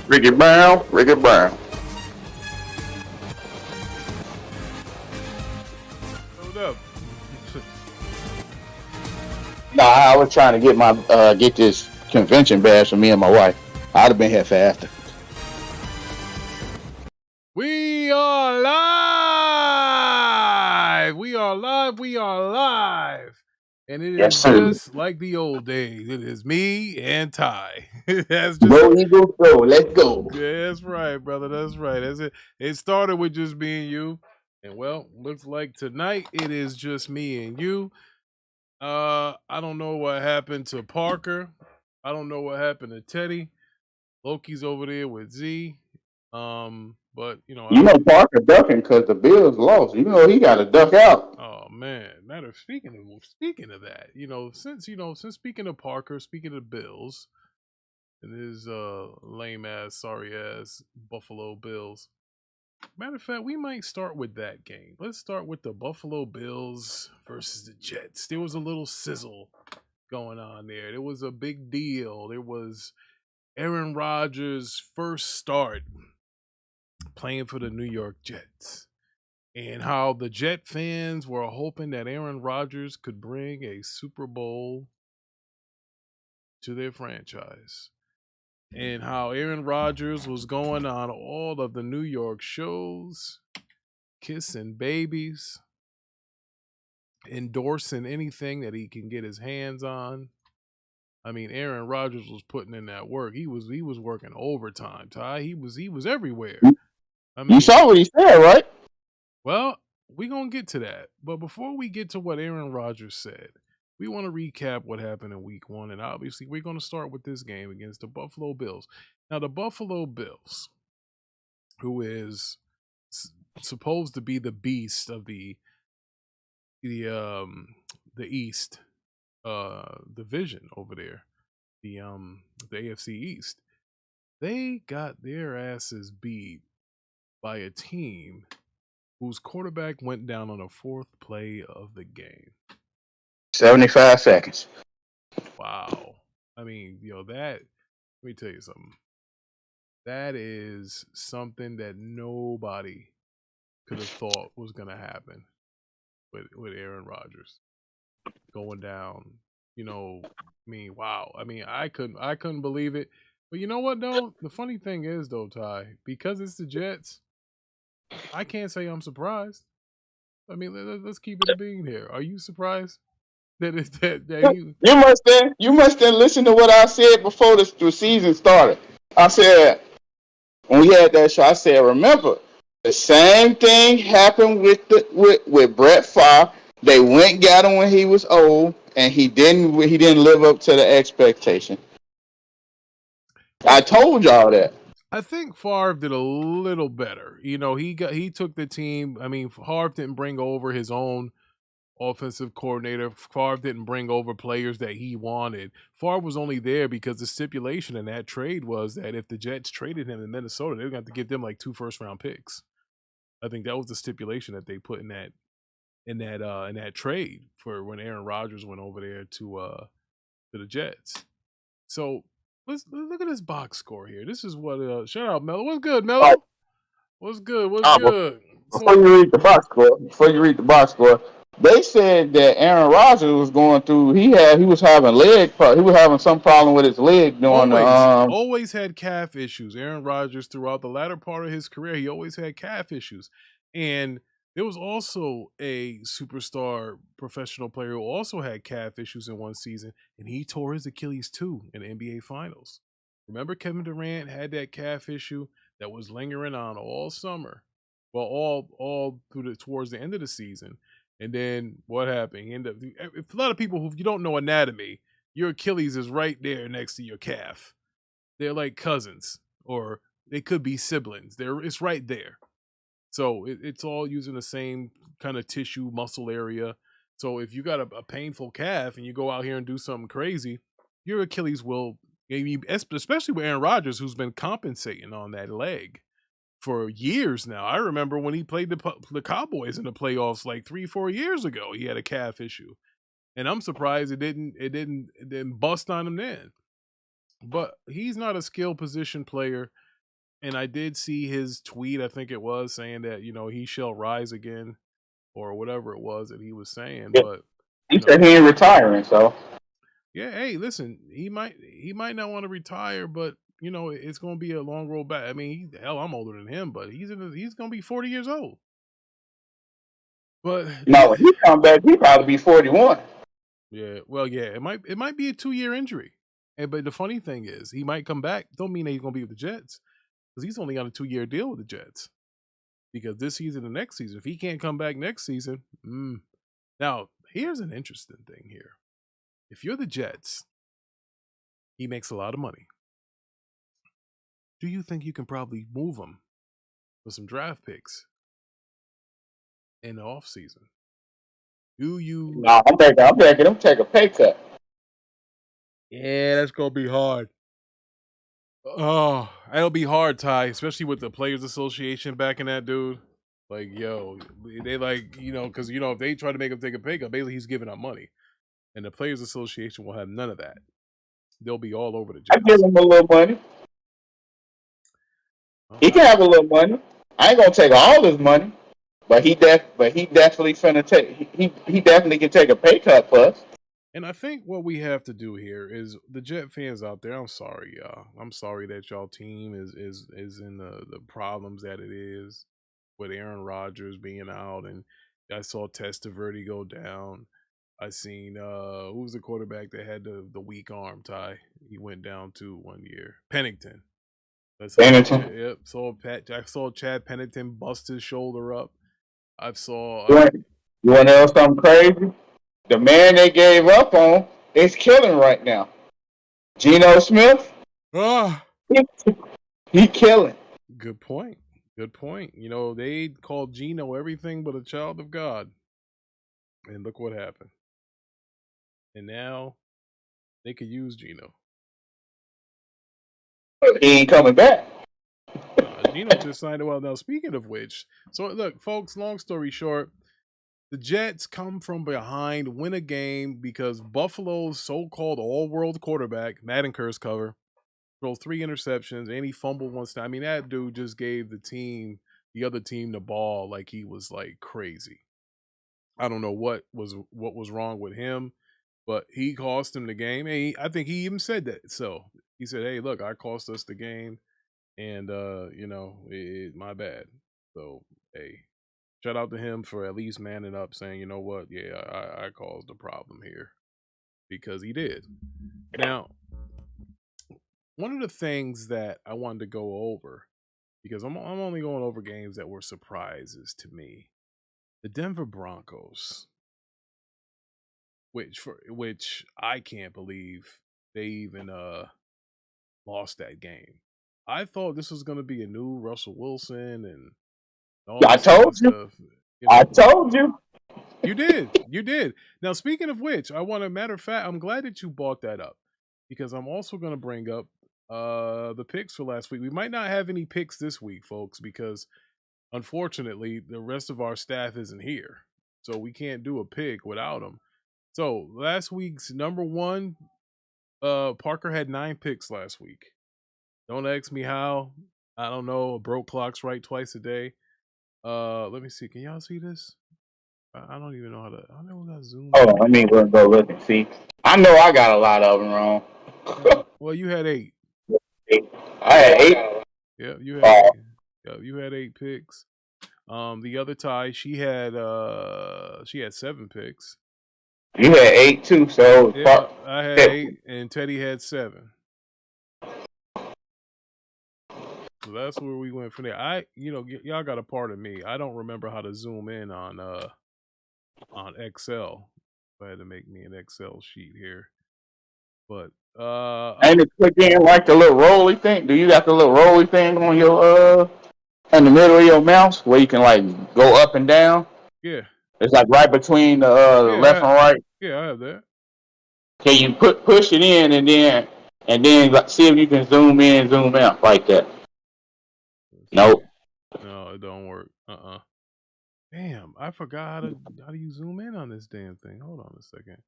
Ricky Brown, Ricky Brown. Hold up. Nah, I was trying to get this convention badge for me and my wife. I'd have been here faster. We are live. We are live. We are live. And it Yes, is sir. just like the old days. It is me and Ty. That's just Go Eagles, go. Let's go. that's right, brother. That's right. That's it. It started with just me and you. And well, looks like tonight it is just me and you. I don't know what happened to Parker. I don't know what happened to Teddy. Loki's over there with Z. But I You know don't. Parker ducking because the Bills lost. You know he got to duck out. Oh man, matter of speaking of that, since speaking of Parker, speaking of Bills and his lame ass, sorry ass Buffalo Bills. Matter of fact, we might start with that game. Let's start with the Buffalo Bills versus the Jets. There was a little sizzle going on there. There was a big deal. There was Aaron Rodgers' first start playing for the New York Jets. And how the Jet fans were hoping that Aaron Rodgers could bring a Super Bowl to their franchise. And how Aaron Rodgers was going on all of the New York shows, kissing babies, endorsing anything that he can get his hands on. I mean, Aaron Rodgers was putting in that work. He was working overtime, Ty. He was everywhere. I You mean, saw what he said, right? well, we're going to get to that. But before we get to what Aaron Rodgers said, we want to recap what happened in week one. And obviously, we're going to start with this game against the Buffalo Bills. Now, the Buffalo Bills, who is supposed to be the beast of the East division over there, the AFC East, they got their asses beat by a team whose quarterback went down on the fourth play of the game. 75 seconds. Wow. I mean, let me tell you something. That is something that nobody could have thought was going to happen with Aaron Rodgers going down. Wow. I mean, I couldn't believe it. But you know what though? The funny thing is though, Ty, because it's the Jets, I can't say I'm surprised. I mean, let's keep it a bean here. Are you surprised that it's that you? You must have listened to what I said before the season started. I said when we had that show, I said, remember, the same thing happened with Brett Favre. They went and got him when he was old, and he didn't live up to the expectation. I told y'all that. I think Favre did a little better. He took the team. I mean, Favre didn't bring over his own offensive coordinator. Favre didn't bring over players that he wanted. Favre was only there because the stipulation in that trade was that if the Jets traded him in Minnesota, they were going to have to give them like 2 first-round picks. I think that was the stipulation that they put in that trade for when Aaron Rodgers went over there to the Jets. So let's look at this box score here. This is what shout out Mello. What's good, All right, Mello? What's good? What's good? before So you read the box score, they said that Aaron Rodgers was going through. He was having he was having some problem with his leg during the always had calf issues. Aaron Rodgers throughout the latter part of his career, he always had calf issues. And there was also a superstar professional player who also had calf issues in one season, and he tore his Achilles too in the NBA Finals. Remember, Kevin Durant had that calf issue that was lingering on all summer, well, all through towards the end of the season. And then what happened? He ended up. If a lot of people who you don't know anatomy, your Achilles is right there next to your calf. They're like cousins, or they could be siblings. It's right there. So it's all using the same kind of tissue muscle area. So if you got a painful calf and you go out here and do something crazy, your Achilles will, especially with Aaron Rodgers, who's been compensating on that leg for years now. I remember when he played the Cowboys in the playoffs like 3-4 years ago, he had a calf issue, and I'm surprised it didn't bust on him then. But he's not a skill position player. And I did see his tweet, I think it was, saying that, he shall rise again or whatever it was that he was saying. Yeah. But, He said he ain't retiring, so yeah, hey, listen, he might not want to retire, but it's going to be a long road back. I mean, hell, I'm older than him, but he's going to be 40 years old. But no, when he come back, he probably be 41. yeah, well, yeah, it might be a 2-year injury. But the funny thing is, he might come back. Don't mean that he's going to be with the Jets, because he's only on a 2-year deal with the Jets. Because this season and next season, if he can't come back next season, now here's an interesting thing here. If you're the Jets, he makes a lot of money. Do you think you can probably move him for some draft picks in the offseason? Do you? No, I'm begging him to take a pay cut. Yeah, that's gonna be hard. Oh, that'll be hard, Ty, especially with the Players Association backing that dude. Like, yo, they because if they try to make him take a pay cut, basically he's giving up money, and the Players Association will have none of that. They'll be all over the I Jets. give him a little money. Oh, He can have a little money. I ain't gonna take all his money, but he definitely finna take. He definitely can take a pay cut for us. and I think what we have to do here is the Jet fans out there. I'm sorry, y'all. I'm sorry that y'all team is in the problems that it is with Aaron Rodgers being out, and I saw Testaverde go down. I seen who was the quarterback that had the weak arm, Ty? He went down to 1 year. Pennington. Pennington. Yep. I saw Chad Pennington bust his shoulder up. I saw. You want to know something crazy? The man they gave up on is killing right now. Geno Smith. He killing. Good point. Good point. They called Geno everything but a child of God. And look what happened. And now they could use Geno. He ain't coming back. Geno just signed a while. Now, speaking of which, so look, folks, long story short, the Jets come from behind, win a game because Buffalo's so-called all-world quarterback, Madden curse cover, throw 3 interceptions, and he fumbled once. I mean, that dude just gave the other team the ball like he was like crazy. I don't know what was wrong with him, but he cost him the game. And I think he even said that. So he said, "Hey, look, I cost us the game, and my bad." So hey, shout out to him for at least manning up, saying, "You know what? Yeah, I caused the problem here," because he did. Now, one of the things that I wanted to go over, because I'm only going over games that were surprises to me. The Denver Broncos, which I can't believe they even lost that game. I thought this was going to be a new Russell Wilson and all I this other told you. stuff. I told you. You did. Now, speaking of which, matter of fact, I'm glad that you brought that up, because I'm also going to bring up the picks for last week. We might not have any picks this week, folks, because unfortunately the rest of our staff isn't here, so we can't do a pick without them. So last week's number one, Parker had 9 picks last week. Don't ask me how. I don't know. A broke clock's right twice a day. Let me see. Can y'all see this? I don't even know how to. I don't know how to zoom. Hold on, let me go look and see. I know I got a lot of them wrong. Well, you had 8. I had 8. Yeah, you had 8. Yeah, you had 8 picks. The other Ty, she had 7 picks. You had 8 too, so yeah, I had 8, and Teddy had 7. So that's where we went from there. Y'all got a part of me. I don't remember how to zoom in on Excel. I had to make me an Excel sheet here. But ain't it click in like the little rolly thing? Do you got the little rolly thing on your in the middle of your mouse where you can like go up and down? Yeah. It's like right between the left and right. Yeah, I have that. Can you push it in and then see if you can zoom in, zoom out like that? Nope. No, it don't work. Damn, I forgot how do you zoom in on this damn thing. Hold on a second.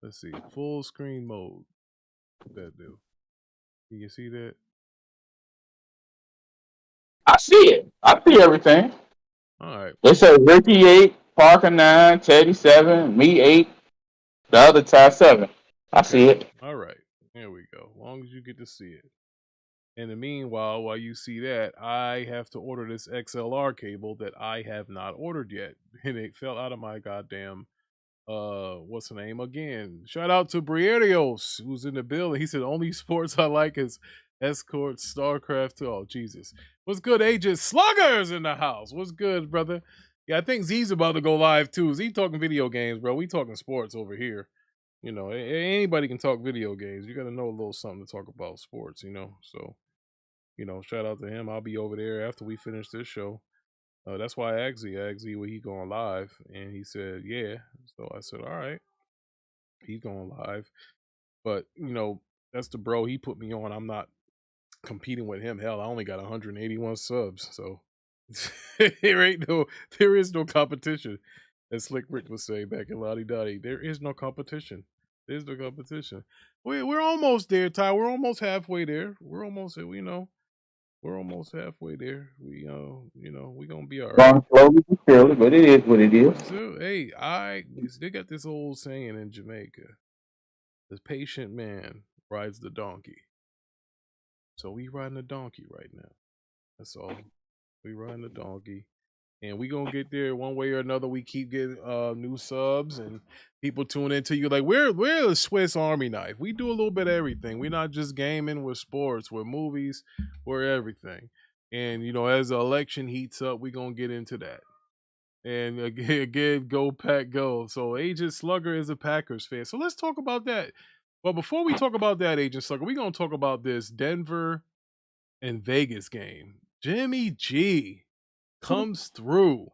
Let's see. Full screen mode. What that do? Can you see that? I see it. I see everything. All right. They say Ricky 8, Parker 9, Teddy 7, me 8, the other Ty 7. I Okay. see it. All right. There we go. As long as you get to see it. In the meanwhile, while you see that, I have to order this XLR cable that I have not ordered yet. And it fell out of my goddamn what's the name again? Shout out to Brierios, who's in the building. He said only sports I like is Escort, StarCraft 2. Oh, Jesus. What's good, Agent Sluggers in the house? What's good, brother? Yeah, I think Z's about to go live too. Z talking video games, bro. We talking sports over here. You know, anybody can talk video games. You got to know a little something to talk about sports, you know. So, you know, shout out to him. I'll be over there after we finish this show. That's why I asked Z where he going live, and he said, yeah. So I said, all right, he's going live. But, you know, that's the bro he put me on. I'm not competing with him. Hell, I only got 181 subs, so there is no competition. As Slick Rick would say back in Lottie Dottie, there is no competition. There's no competition. We're almost there, Ty. We're almost halfway there. We're almost, you know, we're almost halfway there. We, you know, we gonna be all right. Going slowly but surely, but it is what it is. So, hey, they got this old saying in Jamaica: "The patient man rides the donkey." So we riding a donkey right now. That's all. We riding a donkey, and we gonna get there one way or another. We keep getting new subs and people tune into you. Like we're a Swiss Army knife. We do a little bit of everything. We're not just gaming. We're sports. We're movies. We're everything. And you know, as the election heats up, we gonna get into that. And again, go Pack, go. So Agent Slugger is a Packers fan. So let's talk about that. But before we talk about that, Agent Slugger, we're gonna talk about this Denver and Vegas game. Jimmy G comes through.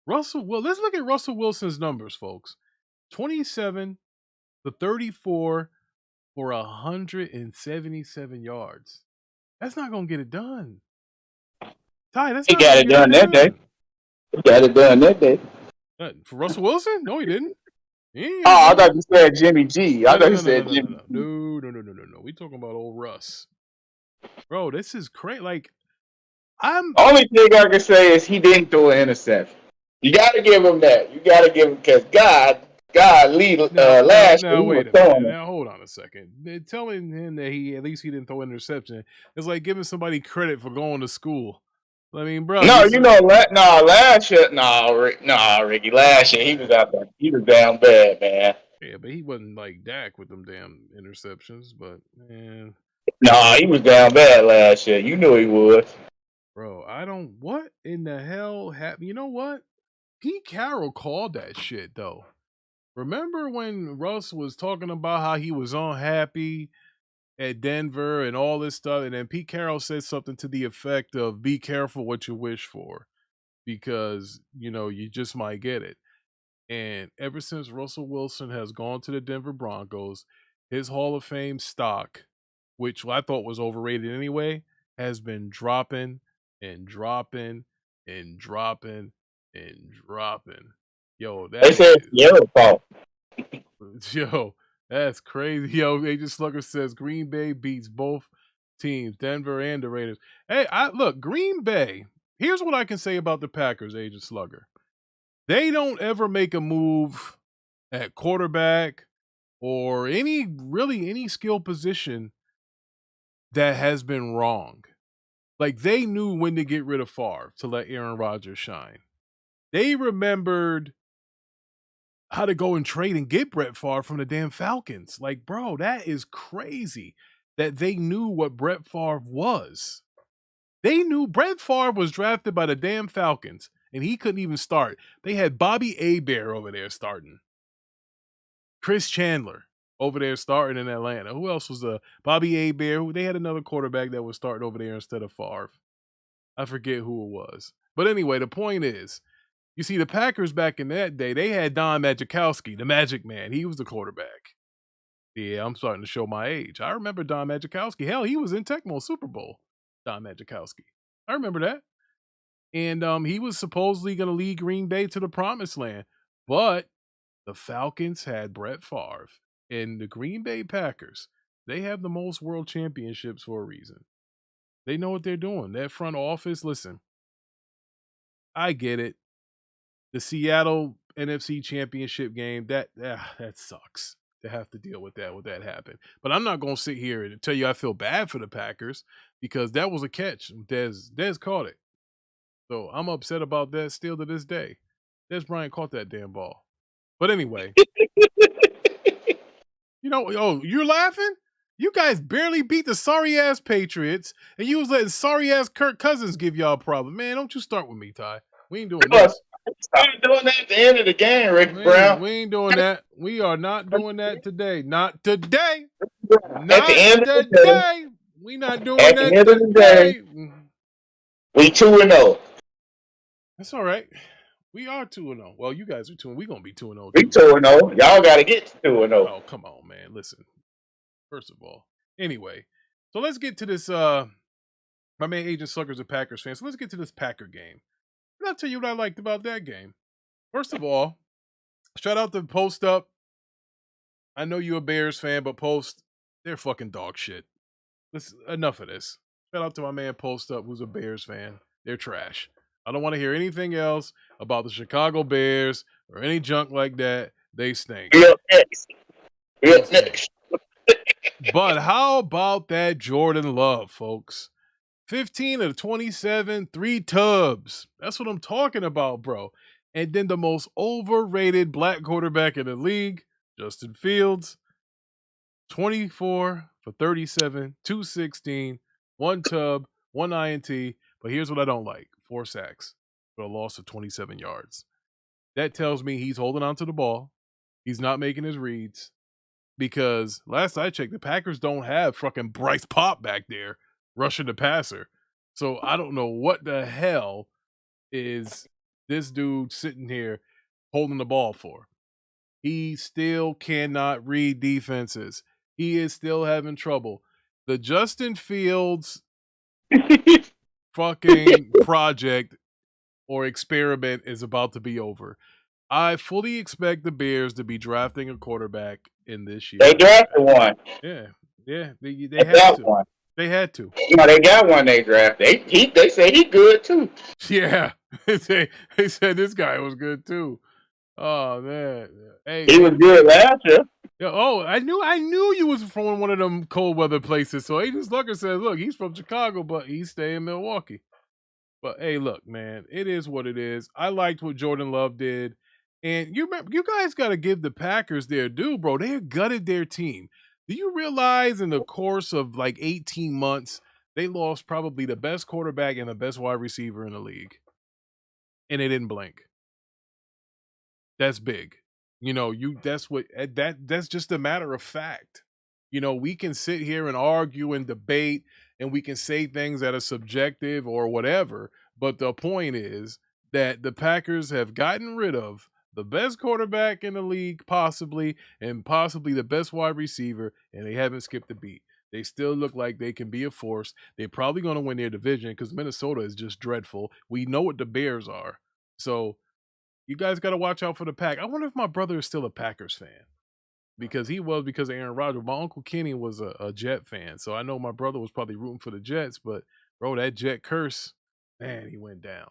Let's look at Russell Wilson's numbers, folks. 27 to 34 for 177 yards. That's not gonna get it done. Ty, that's He not got gonna it get done that day. He got it done that day. For Russell Wilson? No, he didn't. Oh, I thought you said Jimmy G. I thought you said Jimmy. No. We talking about old Russ, bro. This is crazy. Like, I'm Only thing I can say is he didn't throw an interception. You got to give him that. You got to give him because God lead last year now he was wait a throwing minute. it. Now hold on a second. Telling him that he at least he didn't throw an interception is like giving somebody credit for going to school. I mean, bro. No, you know, last year, Ricky, last year he was out there. He was down bad, man. Yeah, but he wasn't like Dak with them damn interceptions. But man, No, he was down bad last year. You knew he was. bro, I don't. What in the hell happened? You know what? Pete Carroll called that shit though. Remember when Russ was talking about how he was unhappy at Denver and all this stuff, and then Pete Carroll said something to the effect of "Be careful what you wish for, because you know you just might get it." And ever since Russell Wilson has gone to the Denver Broncos, his Hall of Fame stock, which I thought was overrated anyway, has been dropping and dropping and dropping and dropping. Yo, They that said it's is Sierra's fault. yo, that's crazy. Yo, Agent Slugger says Green Bay beats both teams, Denver and the Raiders. Hey, look, Green Bay. Here's what I can say about the Packers, Agent Slugger. They don't ever make a move at quarterback or any skill position that has been wrong. Like they knew when to get rid of Favre to let Aaron Rodgers shine. They remembered how to go and trade and get Brett Favre from the damn Falcons. Like, bro, that is crazy that they knew what Brett Favre was. They knew Brett Favre was drafted by the damn Falcons and he couldn't even start. They had Bobby Hebert over there starting. Chris Chandler over there starting in Atlanta. Who else was Bobby Hebert? They had another quarterback that was starting over there instead of Favre. I forget who it was. But anyway, the point is, you see, the Packers back in that day, they had Don Majkowski, the Magic Man. He was the quarterback. Yeah, I'm starting to show my age. I remember Don Majkowski. Hell, he was in Tecmo Super Bowl. Don Majkowski. I remember that. And he was supposedly going to lead Green Bay to the promised land. But the Falcons had Brett Favre. And the Green Bay Packers, they have the most world championships for a reason. They know what they're doing. That front office, listen, I get it. The Seattle NFC Championship game, that sucks to have to deal with that when that happened. But I'm not going to sit here and tell you I feel bad for the Packers because that was a catch. Dez caught it. So I'm upset about that still to this day. Dez Bryant caught that damn ball. But anyway, you're laughing? You guys barely beat the sorry ass Patriots, and you was letting sorry ass Kirk Cousins give y'all a problem. Man, don't you start with me, Ty. We ain't doing this. Start doing that at the end of the game, Rick Brown. We ain't doing that. We are not doing that today. Not today. At the end of the day, we not doing that today. The day, we 2-0. That's all right. We are 2-0. Well, you guys are 2-0. We gonna be 2-0. We 2-0. Y'all gotta get to 2-0. Oh, come on, man. Listen. First of all. Anyway, so let's get to this. My man Agent Slugger's a Packers fan. So let's get to this Packer game. And I'll tell you what I liked about that game. First of all, shout out to Post Up. I know you're a Bears fan, but Post, they're fucking dog shit. Enough of this. Shout out to my man Post Up, who's a Bears fan. They're trash. I don't want to hear anything else about the Chicago Bears or any junk like that. They stink. Next. But how about that Jordan Love, folks? 15 of 27, 3 tubs. That's what I'm talking about, bro. And then the most overrated black quarterback in the league, Justin Fields, 24 for 37, 216, 1 tub, 1 INT. But here's what I don't like. 4 sacks for a loss of 27 yards. That tells me he's holding on to the ball. He's not making his reads. Because last I checked, the Packers don't have fucking Bryce Pop back there rushing the passer. So I don't know what the hell is this dude sitting here holding the ball for. He still cannot read defenses. He is still having trouble. The Justin Fields fucking project or experiment is about to be over. I fully expect the Bears to be drafting a quarterback in this year. They drafted one. Yeah. They had to. One. They had to. No, they got one they drafted. They say he good too. Yeah. they said this guy was good too. Oh man. Hey, he was good last year. Yeah, I knew you was from one of them cold weather places. So Agent Slugger says, look, he's from Chicago, but he's staying in Milwaukee. But hey, look, man, it is what it is. I liked what Jordan Love did. And you guys got to give the Packers their due, bro. They gutted their team. Do you realize in the course of like 18 months, they lost probably the best quarterback and the best wide receiver in the league? And they didn't blink. That's big. That's just a matter of fact. We can sit here and argue and debate and we can say things that are subjective or whatever. But the point is that the Packers have gotten rid of the best quarterback in the league, possibly, and possibly the best wide receiver, and they haven't skipped a beat. They still look like they can be a force. They're probably going to win their division because Minnesota is just dreadful. We know what the Bears are. So you guys got to watch out for the Pack. I wonder if my brother is still a Packers fan because of Aaron Rodgers. My Uncle Kenny was a Jet fan. So I know my brother was probably rooting for the Jets, but bro, that Jet curse, man, he went down.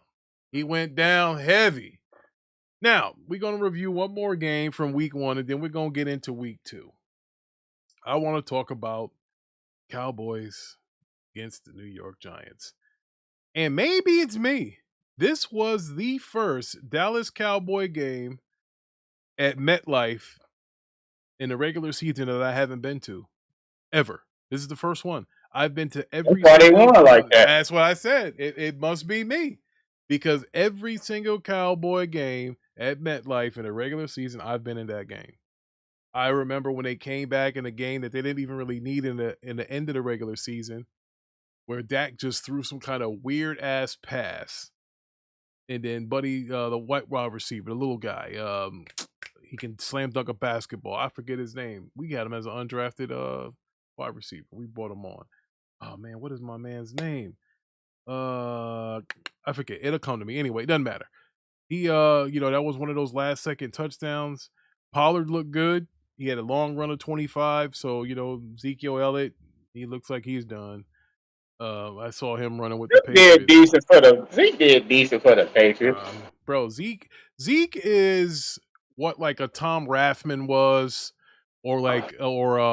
He went down heavy. Now, we're going to review one more game from week 1, and then we're going to get into week 2. I want to talk about Cowboys against the New York Giants. And maybe it's me. This was the first Dallas Cowboy game at MetLife in the regular season that I haven't been to. Ever. This is the first one. I've been to every single one like that. That's what I said. It must be me. Because every single Cowboy game at MetLife in the regular season, I've been in that game. I remember when they came back in a game that they didn't even really need in the end of the regular season, where Dak just threw some kind of weird ass pass, and then Buddy, the white wide receiver, the little guy, he can slam dunk a basketball. I forget his name. We got him as an undrafted wide receiver. We brought him on. Oh man, what is my man's name? I forget. It'll come to me anyway. It doesn't matter. He, that was one of those last second touchdowns. Pollard looked good. He had a long run of 25. So, Ezekiel Elliott, he looks like he's done. I saw him running with the Zeke did Patriots. decent for the Patriots. Bro, Zeke is what like a Tom Rathman was, or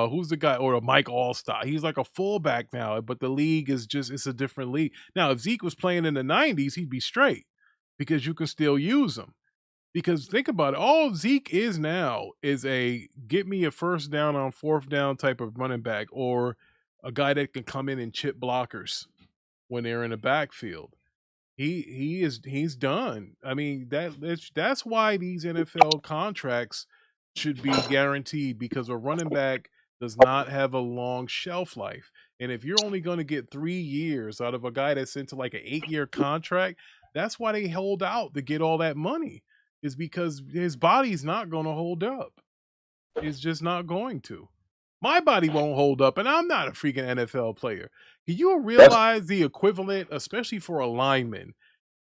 who's the guy, or a Mike Allstott. He's like a fullback now, but the league is just, it's a different league. Now, if Zeke was playing in the 90s, he'd be straight because you can still use him. Because think about it, all Zeke is now is a get me a first down on fourth down type of running back, or a guy that can come in and chip blockers when they're in the backfield. He's done. I mean, that's why these NFL contracts should be guaranteed, because a running back does not have a long shelf life. And if you're only going to get 3 years out of a guy that's into like an 8-year contract, that's why they hold out to get all that money, is because his body's not going to hold up. It's just not going to. My body won't hold up, and I'm not a freaking NFL player. Can you realize the equivalent, especially for a lineman,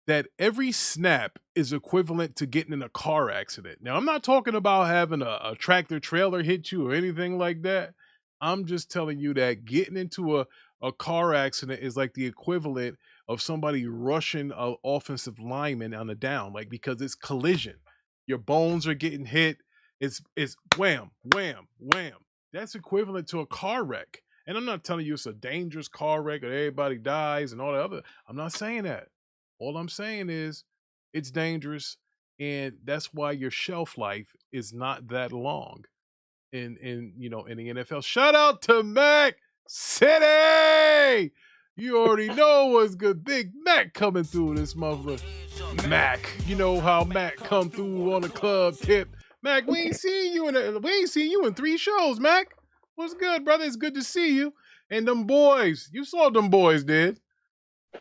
that every snap is equivalent to getting in a car accident? Now, I'm not talking about having a tractor trailer hit you or anything like that. I'm just telling you that getting into a car accident is like the equivalent of somebody rushing an offensive lineman on a down, like, because it's collision. Your bones are getting hit. It's wham, wham, wham. That's equivalent to a car wreck. And I'm not telling you it's a dangerous car wreck and everybody dies and all that other. I'm not saying that. All I'm saying is it's dangerous, and that's why your shelf life is not that long in the NFL. Shout out to Mac City. You already know what's good. Big Mac coming through this motherfucker. Mac, you know how Mac come through on the club tip. Mac, we ain't seen you in 3 shows, Mac. What's good, brother? It's good to see you. And them boys, you saw them boys did.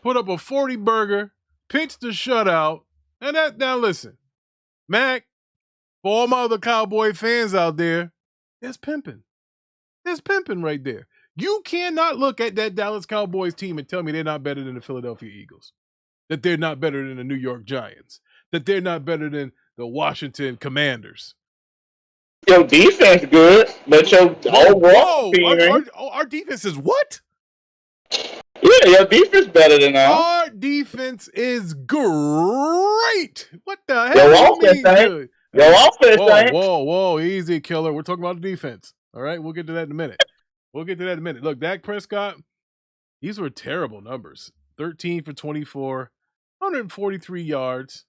Put up a 40 burger, pitched the shutout. And now listen, Mac, for all my other Cowboy fans out there, that's pimping. That's pimping right there. You cannot look at that Dallas Cowboys team and tell me they're not better than the Philadelphia Eagles, that they're not better than the New York Giants, that they're not better than the Washington Commanders. Your defense good, but your overall team, our defense is what? Yeah, your defense better than ours. Our defense is great. What the hell? Your offense ain't. Your offense ain't. Whoa, easy, killer. We're talking about the defense. All right, we'll get to that in a minute. Look, Dak Prescott, these were terrible numbers. 13 for 24, 143 yards.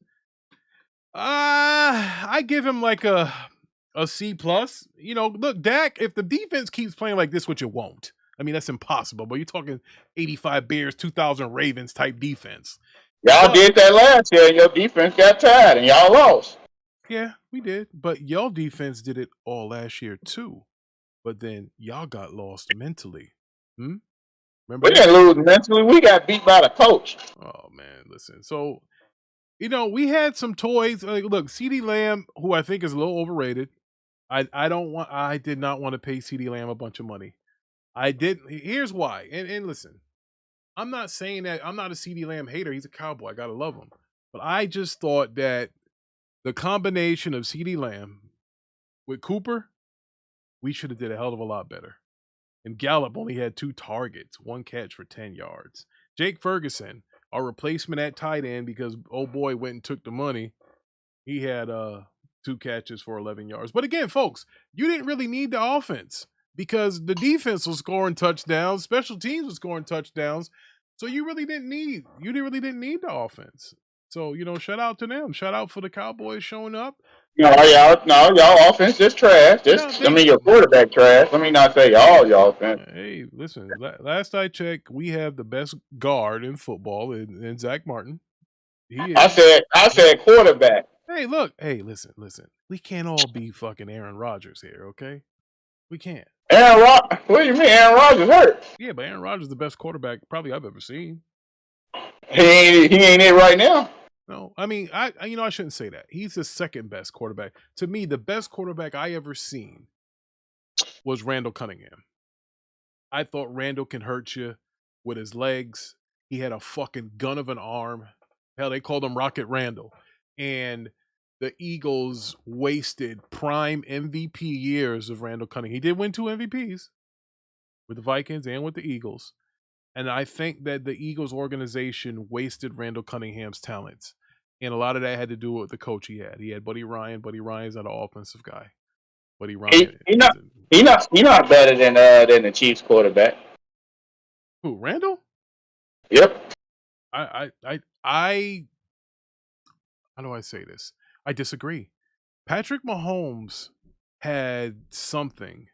I give him like a C plus. Look, Dak, if the defense keeps playing like this, which it won't. I mean, that's impossible, but you're talking 85 Bears, 2000 Ravens type defense. Y'all did that last year, and your defense got tired, and y'all lost. Yeah, we did. But y'all defense did it all last year, too. But then y'all got lost mentally. Remember we didn't lose mentally. We got beat by the coach. Oh, man, listen. So, we had some toys. Like, look, CeeDee Lamb, who I think is a little overrated. I did not want to pay CeeDee Lamb a bunch of money. I didn't. Here's why. And listen, I'm not saying that I'm not a CeeDee Lamb hater. He's a Cowboy. I gotta love him. But I just thought that the combination of CeeDee Lamb with Cooper, we should have did a hell of a lot better. And Gallup only had 2 targets, 1 catch for 10 yards. Jake Ferguson, our replacement at tight end, because old boy went and took the money, he had 2 catches for 11 yards. But again, folks, you didn't really need the offense, because the defense was scoring touchdowns, special teams was scoring touchdowns, so you really didn't need the offense. So, shout out to them. Shout out for the Cowboys showing up. Y'all offense just trash. Your quarterback trash. Let me not say y'all offense. Hey, listen, last I checked, we have the best guard in football in Zach Martin. I said quarterback. Hey, look. Hey, listen. We can't all be fucking Aaron Rodgers here, okay? We can't. What do you mean Aaron Rodgers hurt? Yeah, but Aaron Rodgers is the best quarterback probably I've ever seen. He ain't it right now. No, I mean, I shouldn't say that. He's the second best quarterback. To me, the best quarterback I ever seen was Randall Cunningham. I thought Randall can hurt you with his legs. He had a fucking gun of an arm. Hell, they called him Rocket Randall. And the Eagles wasted prime MVP years of Randall Cunningham. He did win 2 MVPs with the Vikings and with the Eagles. And I think that the Eagles organization wasted Randall Cunningham's talents. And a lot of that had to do with the coach he had. He had Buddy Ryan. Buddy Ryan's not an offensive guy. Buddy Ryan He not isn't. he not better than the Chiefs quarterback. Who, Randall? Yep. I how do I say this? I disagree. Patrick Mahomes had something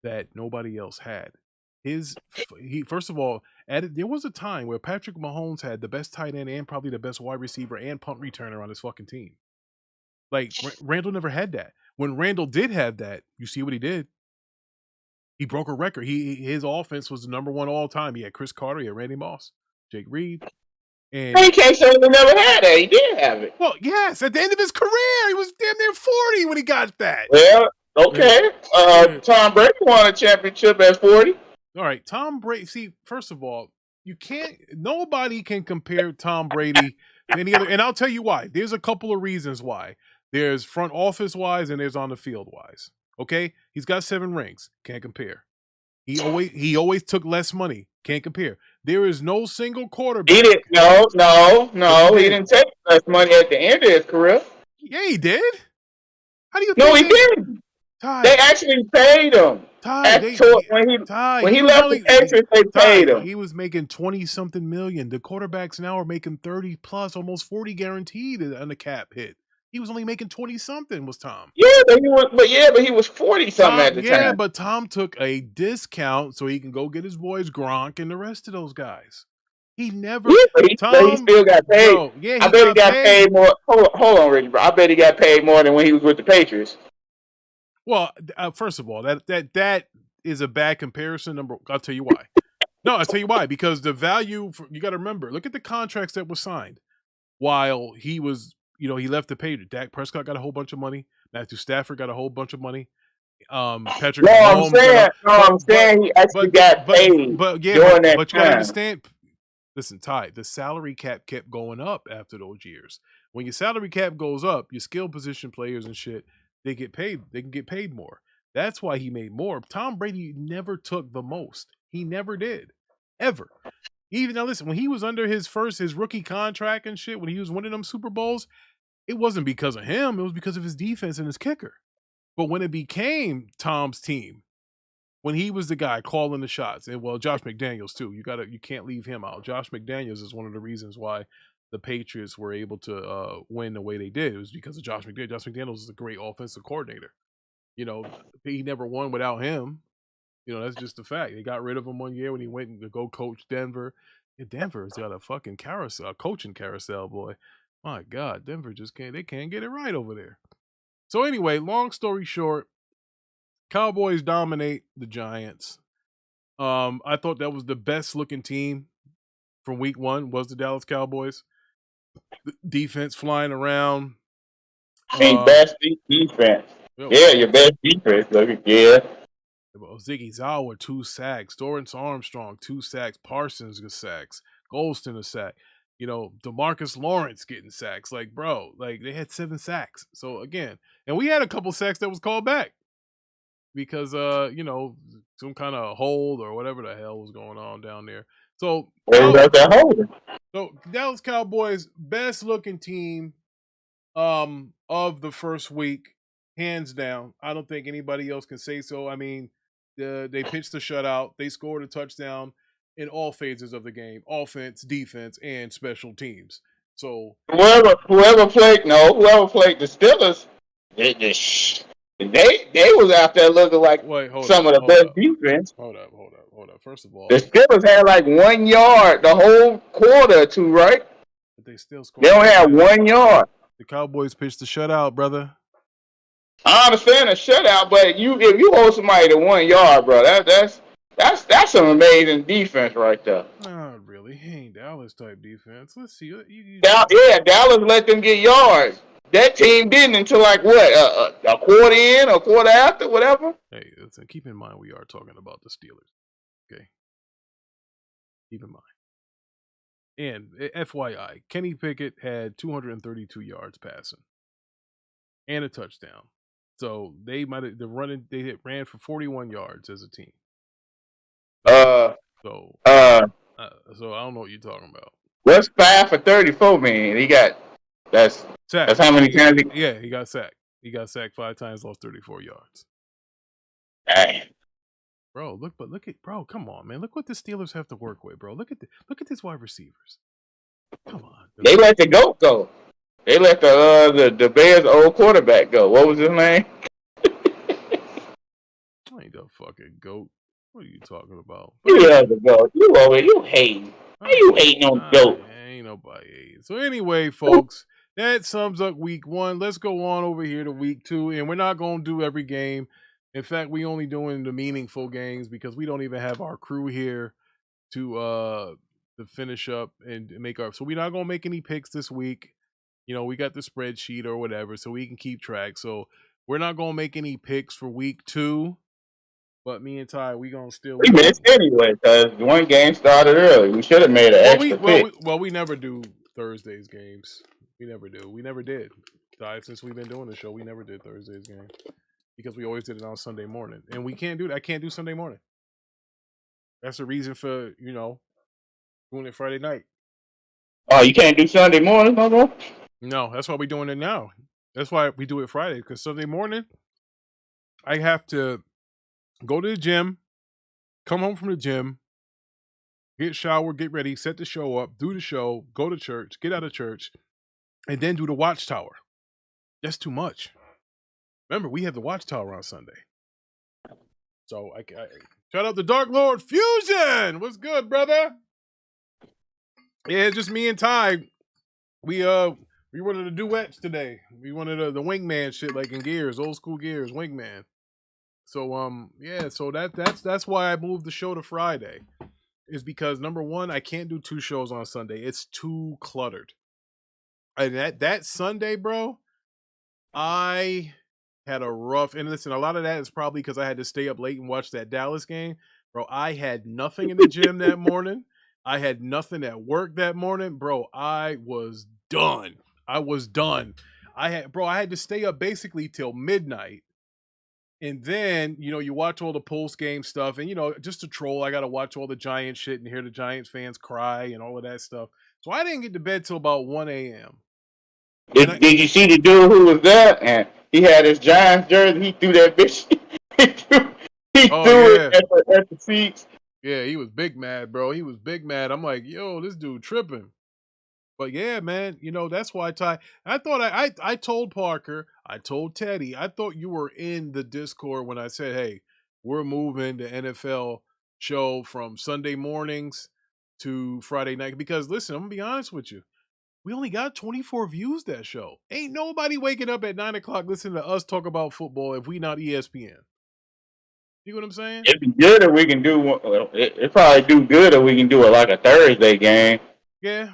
that nobody else had. He first of all, there was a time where Patrick Mahomes had the best tight end and probably the best wide receiver and punt returner on his fucking team. Like Randall never had that. When Randall did have that, you see what he did. He broke a record. His offense was the number one all time. He had Chris Carter, he had Randy Moss, Jake Reed, and He can't say he never had that. He did have it. well, yes, at the end of his career, he was damn near 40 when he got that. Well, okay. Tom Brady won a championship at 40. All right, Tom Brady. See, first of all, nobody can compare Tom Brady to any other. And I'll tell you why. There's a couple of reasons why. There's front office wise and there's on the field wise. Okay? He's got 7 rings. Can't compare. He always took less money. Can't compare. There is no single quarterback. He didn't. No. He didn't take less money at the end of his career. Yeah, he did. How do you? No, he didn't. Ty, They actually paid him. When he left the Patriots, they paid him. He was making 20-something million. The quarterbacks now are making 30 plus, almost 40 guaranteed on the cap hit. He was only making 20-something, was Tom. Yeah, but he was 40-something at the time. Yeah, but Tom took a discount so he can go get his boys Gronk and the rest of those guys. He never. Yeah, but he still got paid. Bro, yeah, I bet he got paid more. Hold on, Reggie, bro. I bet he got paid more than when he was with the Patriots. Well, first of all, that is a bad comparison. I'll tell you why. No, I'll tell you why. Because the value, you got to remember, look at the contracts that were signed while he was, he left the Patriots. Dak Prescott got a whole bunch of money. Matthew Stafford got a whole bunch of money. Patrick Mahomes. I'm saying he actually got paid. But you gotta understand. Listen, Ty, the salary cap kept going up after those years. When your salary cap goes up, your skill position players and shit, they get paid. They can get paid more. That's why he made more. Tom Brady never took the most. He never did, ever. Even now, listen, when he was under his rookie contract and shit, when he was winning them Super Bowls, it wasn't because of him. It was because of his defense and his kicker. But when it became Tom's team, when he was the guy calling the shots, and well, Josh McDaniels too. You can't leave him out. Josh McDaniels is one of the reasons why the Patriots were able to win the way they did. It was because of Josh McDaniels. Josh McDaniels is a great offensive coordinator. He never won without him. That's just the fact. They got rid of him one year when he went to go coach Denver. Yeah, Denver's got a fucking coaching carousel, boy. My God, Denver they can't get it right over there. So anyway, long story short, Cowboys dominate the Giants. I thought that was the best looking team from week 1 was the Dallas Cowboys. The defense flying around. Best defense. Yeah, your best defense. Yeah. Ziggy Zawa, 2 sacks. Dorrance Armstrong, 2 sacks. Parsons got sacks. Golston a sack. DeMarcus Lawrence getting sacks. Like, bro, they had 7 sacks. So again, and we had a couple sacks that was called back because some kind of hold or whatever the hell was going on down there. So Dallas Cowboys, best looking team of the first week, hands down. I don't think anybody else can say so. I mean, they pitched a shutout. They scored a touchdown in all phases of the game: offense, defense, and special teams. So whoever played the Steelers, they was out there looking like some of the best defense. Hold up. First of all, the Steelers had like 1 yard the whole quarter or 2, right? But they still scored. They don't have 1 yard. The Cowboys pitched the shutout, brother. I understand a shutout, but if you hold somebody to 1 yard, bro, that's some amazing defense right there. Not really. He ain't Dallas type defense. Let's see. Dallas let them get yards. That team didn't until like what a quarter in, a quarter after, whatever. Hey, listen, keep in mind we are talking about the Steelers. Okay, keep in mind. And FYI, Kenny Pickett had 232 yards passing and a touchdown. So they ran for 41 yards as a team. So, Uh, so I don't know what you're talking about. what's 5 for 34 mean? He got that's Sack. how many times he. Yeah, he got sacked. He got sacked 5 times, lost 34 yards. Dang. Bro, look at bro. Come on, man. Look what the Steelers have to work with, bro. Look at these wide receivers. Come on. They let the goat go. They let the Bears' old quarterback go. What was his name? I ain't the fucking goat. What are you talking about? You love the goat. You hate. How you hating on the goat? Ain't nobody hating. So anyway, folks, that sums up week 1. Let's go on over here to week 2, and we're not gonna do every game. In fact, we only doing the meaningful games because we don't even have our crew here to finish up and make our. So we're not gonna make any picks this week. You know, we got the spreadsheet or whatever, so we can keep track. So we're not gonna make any picks for week 2. But me and Ty, we gonna still. We missed anyway because one game started early. We should have made an extra pick. We never do Thursdays games. We never do. We never did. Ty, since we've been doing the show, we never did Thursdays game because we always did it on Sunday morning, and we can't do that. I can't do Sunday morning. That's the reason for doing it Friday night. Oh, you can't do Sunday morning, no more? No, that's why we're doing it now. That's why we do it Friday because Sunday morning, I have to go to the gym, come home from the gym, get showered, get ready, set the show up, do the show, go to church, get out of church, and then do the Watchtower. That's too much. Remember, we have the Watchtower on Sunday. So I shout out to Dark Lord Fusion. What's good, brother? Yeah, it's just me and Ty. We wanted the duets today. We wanted the wingman shit like in Gears, old school Gears, wingman. So yeah, so that's why I moved the show to Friday. Is because number one, I can't do 2 shows on Sunday. It's too cluttered. And that Sunday, bro, I had a rough. And listen, a lot of that is probably because I had to stay up late and watch that Dallas game, bro. I had nothing in the gym that morning. I had nothing at work that morning, bro. I was done. I had to stay up basically till midnight. And then, you watch all the post game stuff and, just to troll, I got to watch all the Giants shit and hear the Giants fans cry and all of that stuff. So I didn't get to bed till about 1 a.m. Did you see the dude who was there? And he had his Giants jersey. He threw that bitch. he threw it at the seats. Yeah, he was big mad, bro. He was big mad. I'm like, yo, this dude tripping. But yeah, man, that's why I thought I told Parker, I told Teddy, I thought you were in the Discord when I said, hey, we're moving the NFL show from Sunday mornings to Friday night. Because listen, I'm gonna be honest with you. We only got 24 views that show. Ain't nobody waking up at 9 o'clock listening to us talk about football if we not ESPN. You know what I'm saying? It'd be good if we can do. It probably do good if we can do like a Thursday game. Yeah.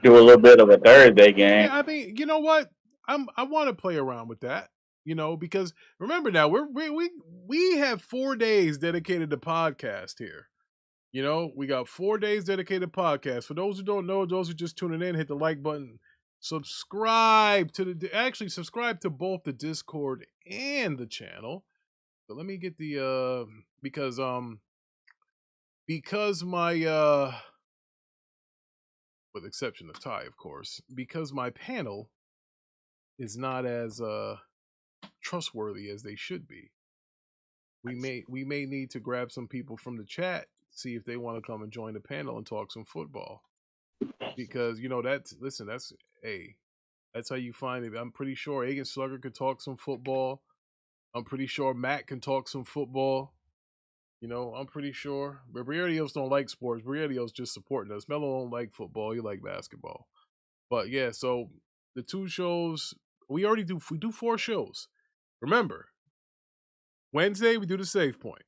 Do a little bit of a Thursday game. Yeah, I mean, you know what? I want to play around with that. Because remember now we have 4 days dedicated to podcast here. We got 4 days dedicated to podcast. For those who don't know, those who just tuning in, hit the like button. Subscribe subscribe to both the Discord and the channel. But let me get the because my with exception of Ty, of course, because my panel is not as trustworthy as they should be. We may need to grab some people from the chat, see if they want to come and join the panel and talk some football. Because that's how you find it. I'm pretty sure Egan Slugger could talk some football. I'm pretty sure Matt can talk some football. I'm pretty sure. But Briardios don't like sports. Briardios just supporting us. Mello don't like football. He like basketball. But yeah, so the 2 shows, we do 4 shows. Remember, Wednesday, we do the Save Point.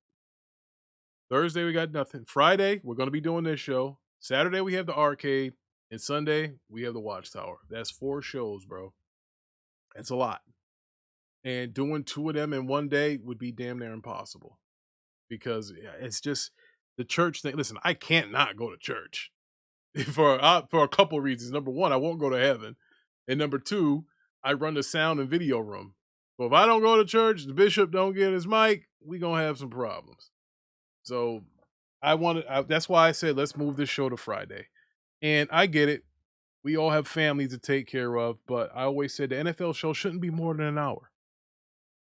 Thursday, we got nothing. Friday, we're going to be doing this show. Saturday, we have the arcade. And Sunday, we have the Watchtower. That's 4 shows, bro. That's a lot. And doing 2 of them in one day would be damn near impossible. Because it's just the church thing. Listen, I can't not go to church for a couple reasons. Number one, I won't go to heaven. And number 2, I run the sound and video room. So if I don't go to church, the bishop don't get his mic, we going to have some problems. So That's why I said let's move this show to Friday. And I get it. We all have families to take care of, but I always said the NFL show shouldn't be more than an hour.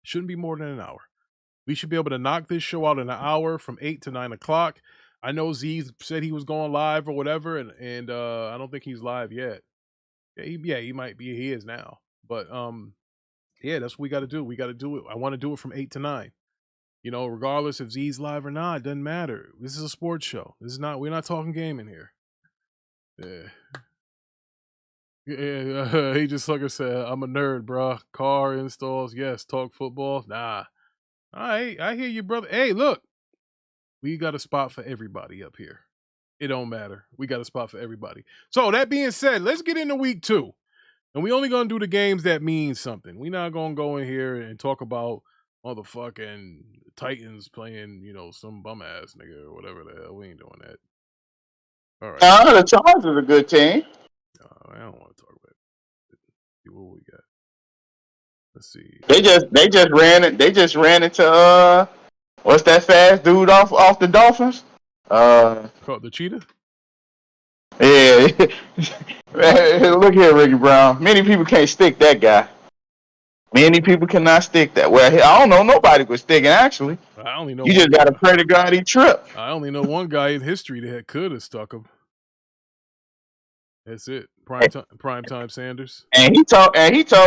Shouldn't be more than an hour. We should be able to knock this show out in an hour from 8 to 9 o'clock. I know Z said he was going live or whatever, and I don't think he's live yet. He might be. He is now. But yeah, that's what we got to do. We got to do it. I want to do it from 8 to 9. You know, regardless if Z's live or not, it doesn't matter. This is a sports show. We're not talking gaming here. Yeah. Yeah, he just like I said, I'm a nerd, bro. Car installs, yes. Talk football, nah. I hear you, brother. Hey, look, we got a spot for everybody up here. It don't matter. We got a spot for everybody. So that being said, let's get into week 2. And we only gonna do the games that mean something. We not gonna go in here and talk about motherfucking Titans playing, some bum ass nigga or whatever the hell. We ain't doing that. All right. The Chargers are a good team. I don't want to talk about it. See what we got. Let's see. They just ran it. They just ran into what's that fast dude off the Dolphins? Called the Cheetah. Yeah. Look here, Ricky Brown. Many people can't stick that guy. Many people cannot stick that. Well, I don't know nobody could stick it. Actually, I only know you just got to pray to God he tripped. I only know one guy in history that could have stuck him. That's it. Primetime Sanders. And he told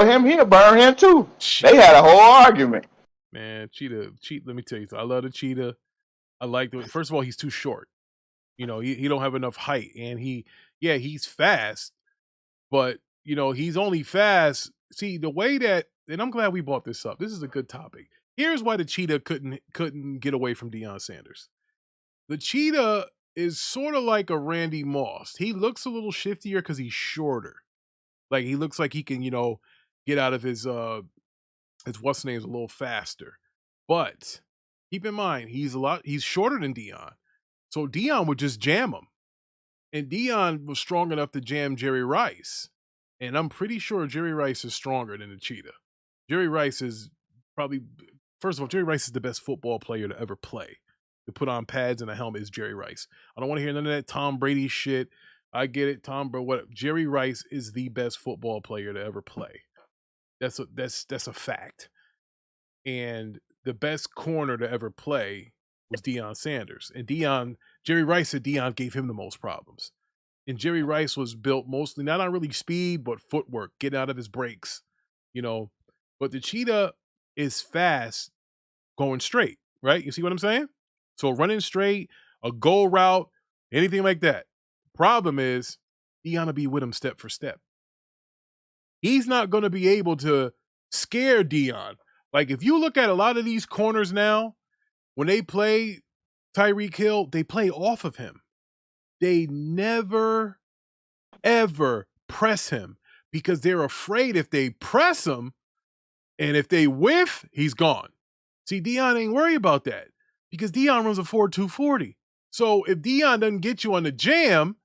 him he'll burn him too. They had a whole argument. Man, Cheetah. Let me tell you, I love the Cheetah. I like the. First of all, he's too short. He don't have enough height, and he's fast, but he's only fast. See the way that, and I'm glad we brought this up. This is a good topic. Here's why the Cheetah couldn't get away from Deion Sanders. The Cheetah is sort of like a Randy Moss. He looks a little shiftier because he's shorter. Like he looks like he can, get out of his what's name's a little faster. But keep in mind, he's shorter than Deion. So Deion would just jam him. And Deion was strong enough to jam Jerry Rice. And I'm pretty sure Jerry Rice is stronger than the Cheetah. Jerry Rice is probably, first of all, Jerry Rice is the best football player to ever play. To put on pads and a helmet is Jerry Rice. I don't want to hear none of that Tom Brady shit. I get it, Jerry Rice is the best football player to ever play. That's a fact. And the best corner to ever play was Deion Sanders. And Jerry Rice said Deion gave him the most problems. And Jerry Rice was built mostly not on really speed, but footwork, getting out of his breaks, But the Cheetah is fast going straight, right? You see what I'm saying? So running straight, a goal route, anything like that. Problem is, Deion will be with him step for step. He's not going to be able to scare Deion. Like if you look at a lot of these corners now, when they play Tyreek Hill, they play off of him. They never, ever press him because they're afraid if they press him and if they whiff, he's gone. See, Deion ain't worried about that because Deion runs a 4.240. So if Deion doesn't get you on the jam,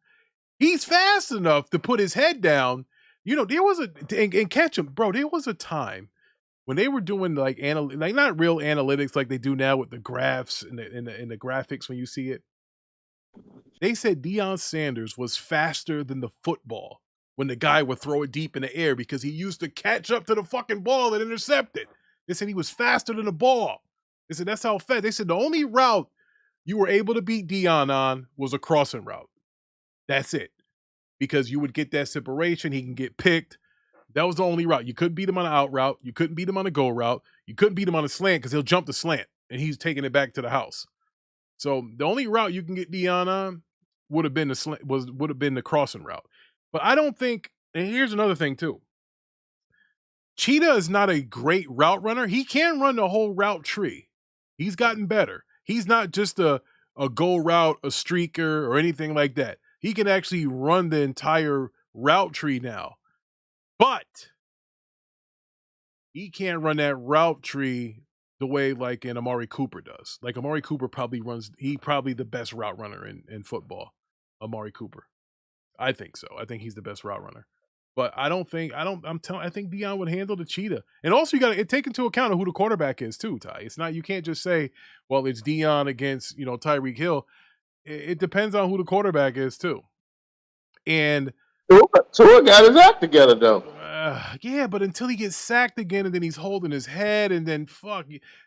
he's fast enough to put his head down. There was and catch him, bro. There was a time when they were doing like not real analytics like they do now with the graphs and the graphics when you see it. They said Deion Sanders was faster than the football when the guy would throw it deep in the air because he used to catch up to the fucking ball and intercept it. They said he was faster than the ball. They said that's how fast. They said the only route you were able to beat Deion on was a crossing route. That's it. Because you would get that separation. He can get picked. That was the only route. You couldn't beat him on an out route. You couldn't beat him on a go route. You couldn't beat him on a slant because he'll jump the slant and he's taking it back to the house. So the only route you can get Deion on would have been the crossing route. But I don't think, and here's another thing too. Cheetah is not a great route runner. He can run the whole route tree. He's gotten better. He's not just a go route, a streaker, or anything like that. He can actually run the entire route tree now. But he can't run that route tree the way like an Amari Cooper does. Like Amari Cooper probably the best route runner in football. Amari Cooper. I think so. I think he's the best route runner. But I think Deion would handle the Cheetah. And also you got to take into account who the quarterback is too, Ty. It's not, you can't just say, well, it's Deion against, Tyreek Hill. it depends on who the quarterback is too. And Tua got his act together though. yeah, but until he gets sacked again, and then he's holding his head, and then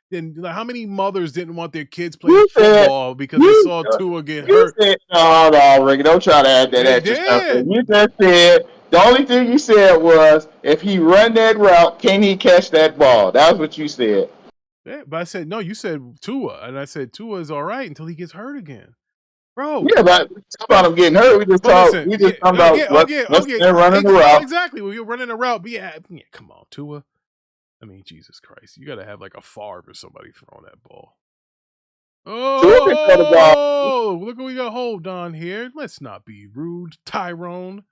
then like, how many mothers didn't want their kids playing football because they saw Tua get hurt? Said, hold on, Ricky, don't try to add that extra stuff. You just said the only thing you said was if he run that route, can he catch that ball? That was what you said. Yeah, but I said no. You said Tua, and I said Tua is all right until he gets hurt again. Bro, yeah, but talk about him getting hurt. We just talk. We just talk about running the route. Exactly. Well, you're running a route. But yeah, come on, Tua. I mean, Jesus Christ, you got to have like a Favre or somebody throwing that ball. Oh, look what we got. Hold on here. Let's not be rude, Tyrone.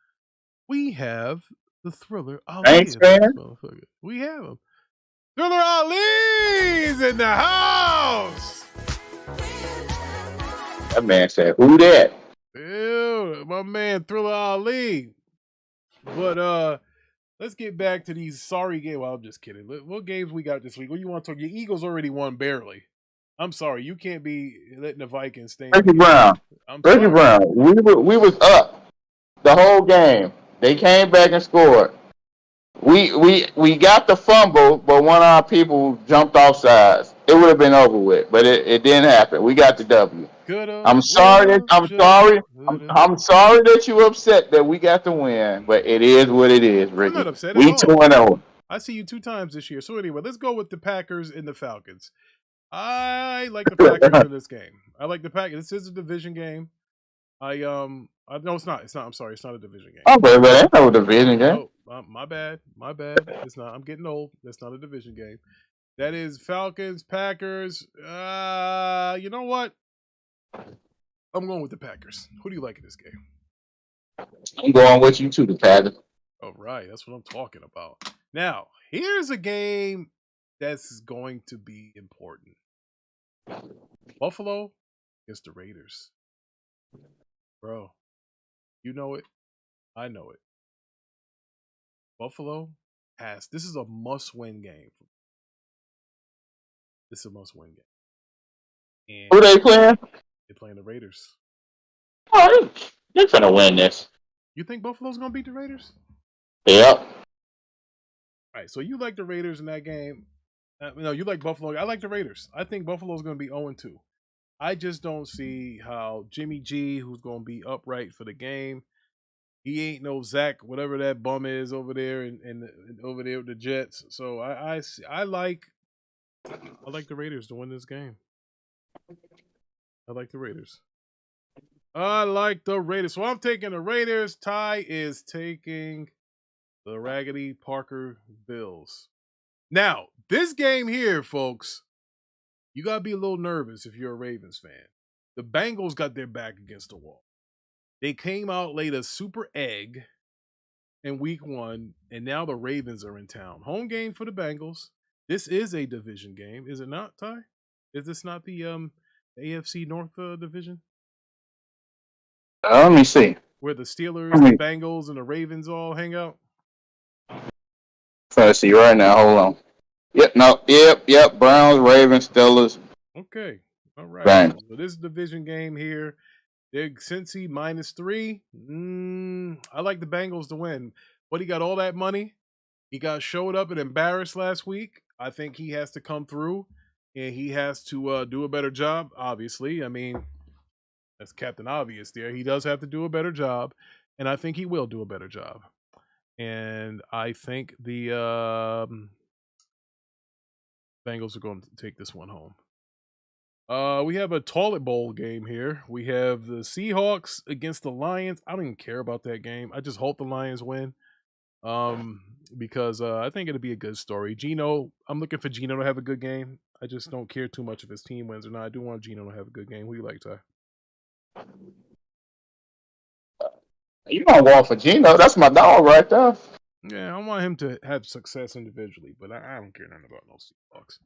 We have the Thriller Ali. Thanks, man. We have him. Thriller Ali's in the house. That man said, "Who that?" Ew, my man Thriller Ali. But let's get back to these sorry games. Well, I'm just kidding. What games we got this week? What do you want to talk? Your Eagles already won barely. I'm sorry, you can't be letting the Vikings stay. Reggie Brown. We was up the whole game. They came back and scored. We got the fumble, but one of our people jumped off sides. It would have been over with, but it didn't happen. We got the W. I'm sorry that you're upset that we got the win, but it is what it is, Ricky. I'm not upset we 2-0. I see you 2 times this year. So anyway, let's go with the Packers and the Falcons. I like the Packers in this game. I like the Packers. This is a division game. No, it's not. It's not. I'm sorry. It's not a division game. Okay, but ain't no division game. Oh, my bad. My bad. It's not. I'm getting old. That's not a division game. That is Falcons, Packers. You know what? I'm going with the Packers. Who do you like in this game? I'm going with you too, the Packers. All right, that's what I'm talking about. Now, here's a game that's going to be important. Buffalo against the Raiders. Bro, you know it. I know it. Buffalo this is a must-win game. This is a must-win game. And who they playing? They're playing the Raiders. Oh, they're gonna win this. You think Buffalo's gonna beat the Raiders? Yep. All right, so you like the Raiders in that game. No, you like Buffalo. I like the Raiders. I think Buffalo's going to be 0-2. I just don't see how Jimmy G, who's going to be upright for the game, he ain't no Zach, whatever that bum is over there and over there with the Jets. So I like the Raiders to win this game. I like the Raiders. So I'm taking the Raiders. Ty is taking the Raggedy Parker Bills. Now, this game here, folks, you got to be a little nervous if you're a Ravens fan. The Bengals got their back against the wall. They came out, laid a super egg in week 1, and now the Ravens are in town. Home game for the Bengals. This is a division game, is it not, Ty? Is this not the AFC North division? Let me see. Where the Steelers, the Bengals, and the Ravens all hang out? Let's see right now. Hold on. Yep. Browns, Ravens, Steelers. Okay. All right. Bang. So this division game here. They're Cincy -3. I like the Bengals to win. But he got all that money. He got showed up and embarrassed last week. I think he has to come through. And he has to do a better job, obviously. I mean, that's Captain Obvious there. He does have to do a better job. And I think he will do a better job. And I think the Bengals are going to take this one home. We have a toilet bowl game here. We have the Seahawks against the Lions. I don't even care about that game. I just hope the Lions win. Because I think it'll be a good story. Geno, I'm looking for Geno to have a good game. I just don't care too much if his team wins or not. I do want Geno to have a good game. Who do you like, Ty? You don't want for Geno. That's my dog right there. Yeah, I want him to have success individually, but I don't care nothing about no Seahawks.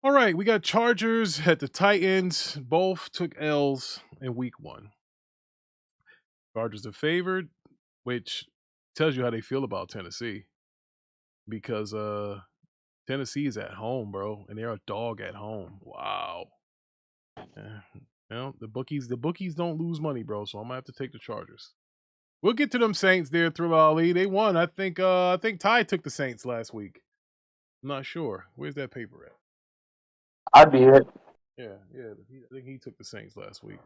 All right, we got Chargers at the Titans. Both took L's in week 1. Chargers are favored, which tells you how they feel about Tennessee. Because Tennessee is at home, bro, and they're a dog at home. Wow. know, the bookies don't lose money, bro. So I'm gonna have to take the Chargers. We'll get to them Saints there, Thriller Ali. They won. I think Ty took the Saints last week. I'm not sure. Where's that paper at? I did. Yeah. I think he took the Saints last week.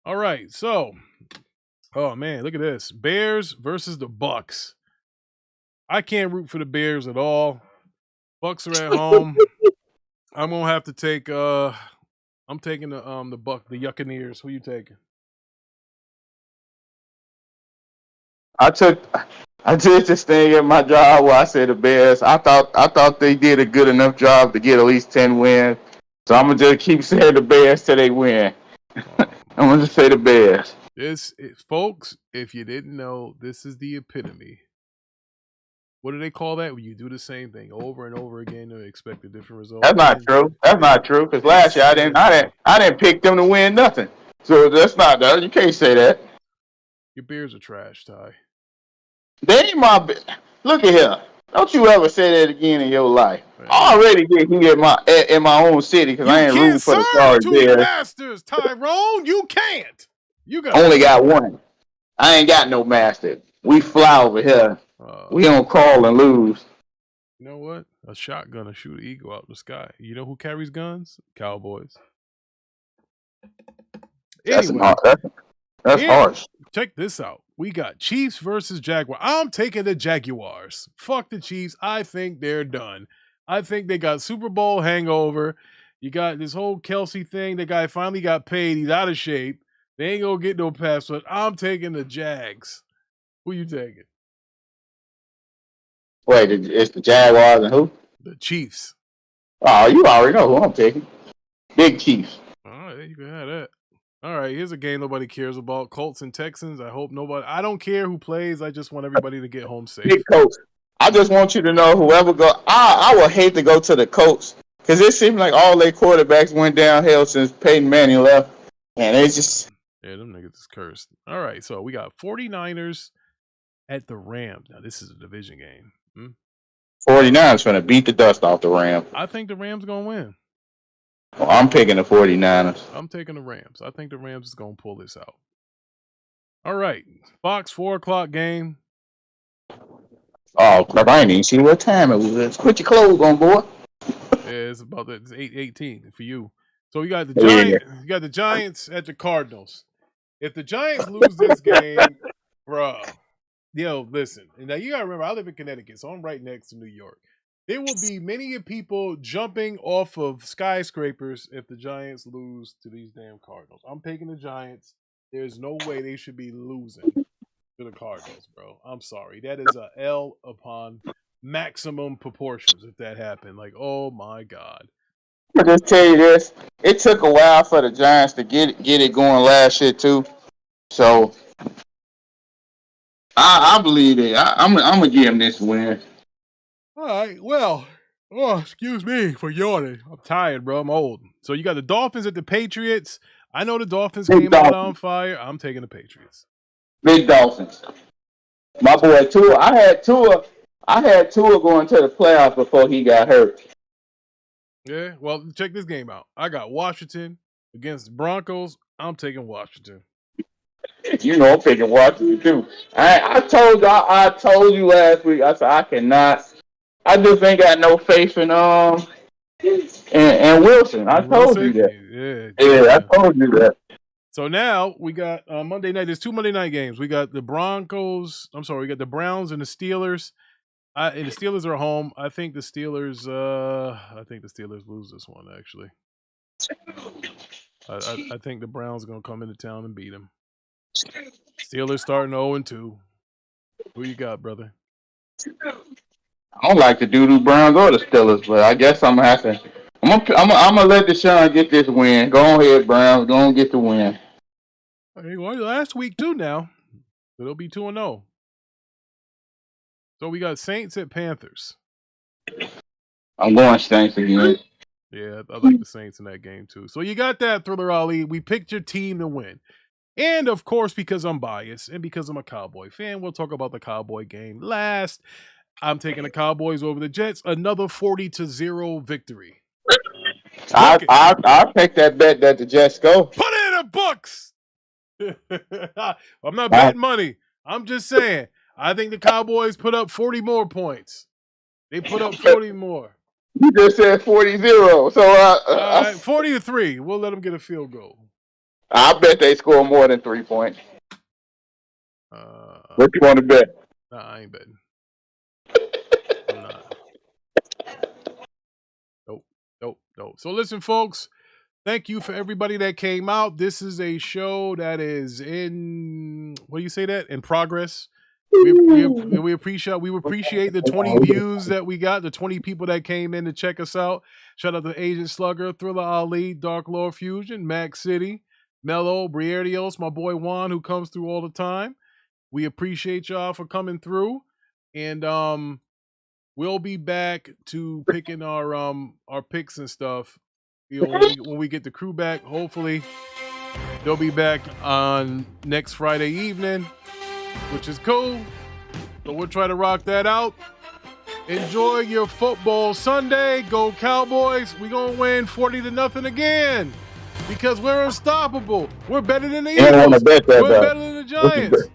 All right, so, oh man, look at this: Bears versus the Bucks. I can't root for the Bears at all. Bucks are at home. I'm gonna have to take. I'm taking the Buccaneers. Who you taking? I did this thing at my job where I said the Bears. I thought they did a good enough job to get at least 10 wins. So I'm gonna just keep saying the Bears till they win. I'm gonna just say the Bears. This is, folks, if you didn't know, this is the epitome. What do they call that? When you do the same thing over and over again to expect a different result. That's not true. That's not true. Because last year I didn't pick them to win nothing. So that's not that. You can't say that. Your Bears are trash, Ty. They ain't my. Look at here. Don't you ever say that again in your life. Man. I already get here in my own city because I ain't rooting for the sorry Bears. Masters, Tyrone. You can't. You only got one. I ain't got no master. We fly over here. We don't call and lose. You know what? A shotgun to shoot an eagle out the sky. You know who carries guns? Cowboys. Anyway, that's harsh. Check this out. We got Chiefs versus Jaguars. I'm taking the Jaguars. Fuck the Chiefs. I think they're done. I think they got Super Bowl hangover. You got this whole Kelsey thing. The guy finally got paid. He's out of shape. They ain't gonna get no pass, but I'm taking the Jags. Who you taking? Wait, it's the Jaguars and who? The Chiefs. Oh, you already know who I'm taking. Big Chiefs. All right, you can have that. All right, here's a game nobody cares about. Colts and Texans. I hope nobody. I don't care who plays. I just want everybody to get home safe. Big Colts. I just want you to know whoever go. I would hate to go to the Colts because it seems like all their quarterbacks went downhill since Peyton Manning left, and they just. Yeah, them niggas is cursed. All right, so we got 49ers at the Rams. Now, this is a division game. 49ers going to beat the dust off the Rams. I think the Rams going to win. Well, I'm picking the 49ers. I'm taking the Rams. I think the Rams is going to pull this out. All right, Fox 4 o'clock game. Oh, crap, I ain't even see what time it was. Put your clothes on, boy. Yeah, it's about that. It's 8:18 for you. So you got the Giants. You got the Giants at the Cardinals. If the Giants lose this game, bro, yo, listen. And now you gotta remember, I live in Connecticut, so I'm right next to New York. There will be many people jumping off of skyscrapers if the Giants lose to these damn Cardinals. I'm taking the Giants. There's no way they should be losing to the Cardinals, bro. I'm sorry. That is a L upon maximum proportions if that happened. Like, oh my God. I'm gonna just tell you this. It took a while for the Giants to get it going last year too. So I believe it. I'm gonna give them this win. All right. Well, excuse me for yawning. I'm tired, bro. I'm old. So you got the Dolphins at the Patriots. I know the Dolphins came out on fire. I'm taking the Patriots. Big Dolphins. My boy Tua. I had Tua going to the playoffs before he got hurt. Yeah, well, check this game out. I got Washington against the Broncos. I'm taking Washington. You know I'm taking Washington too. I told you last week. I said I cannot. I just ain't got no faith in and Wilson. I told you that. Yeah, I told you that. So now we got Monday night. There's 2 Monday night games. We got the Browns and the Steelers. And the Steelers are home. I think the Steelers lose this one, actually. I think the Browns are going to come into town and beat them. Steelers starting 0-2. Who you got, brother? I don't like the doo-doo Browns or the Steelers, but I guess I'm gonna let Deshaun get this win. Go ahead, Browns. Go and get the win. Hey, well, last week too now. But it'll be 2-0. So we got Saints at Panthers. I'm going Saints again. Yeah, I like the Saints in that game too. So you got that, Thriller Ali. We picked your team to win. And of course, because I'm biased and because I'm a Cowboy fan, we'll talk about the Cowboy game last. I'm taking the Cowboys over the Jets. Another 40-0 victory. I'll take that bet that the Jets go. Put books. I'm not betting money. I'm just saying. I think the Cowboys put up 40 more points. They put up 40 more. You just said 40-0. So All right, 40-3. We'll let them get a field goal. I bet they score more than 3 points. What you want to bet? Nah, I ain't betting. I'm not. Nope. So listen, folks. Thank you for everybody that came out. This is a show that is in, what do you say that? In progress. We appreciate the 20 views that we got, the 20 people that came in to check us out. Shout out to Agent Slugger, Thriller Ali, Dark Lord Fusion, Mac City, Mello, Briardios, my boy Juan, who comes through all the time. We appreciate y'all for coming through. And we'll be back to picking our picks and stuff. You know, when we get the crew back, hopefully they'll be back on next Friday evening, which is cool. So we'll try to rock that out. Enjoy your football Sunday. Go Cowboys. We're going to win 40-0 again because we're unstoppable. We're better than the Eagles. We're better than the Giants.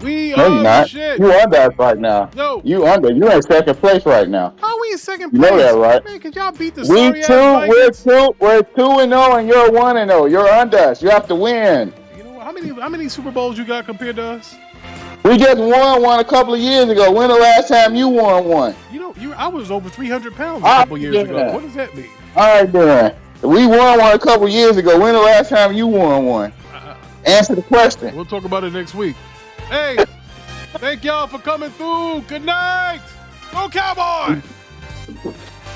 We no, you're not. Shit. You under us right now. No. You under. You in second place right now. How are we in second place? You know that, right? Man, could y'all beat the sorry ass Vikings? We're 2-0 and you're 1-0. You're under us. You have to win. You know what? How many Super Bowls you got compared to us? We just won one a couple of years ago. When the last time you won one? I was over 300 pounds a couple years ago. What does that mean? All right, then. We won one a couple of years ago. When the last time you won one? Answer the question. We'll talk about it next week. Hey, thank y'all for coming through. Good night. Go Cowboys!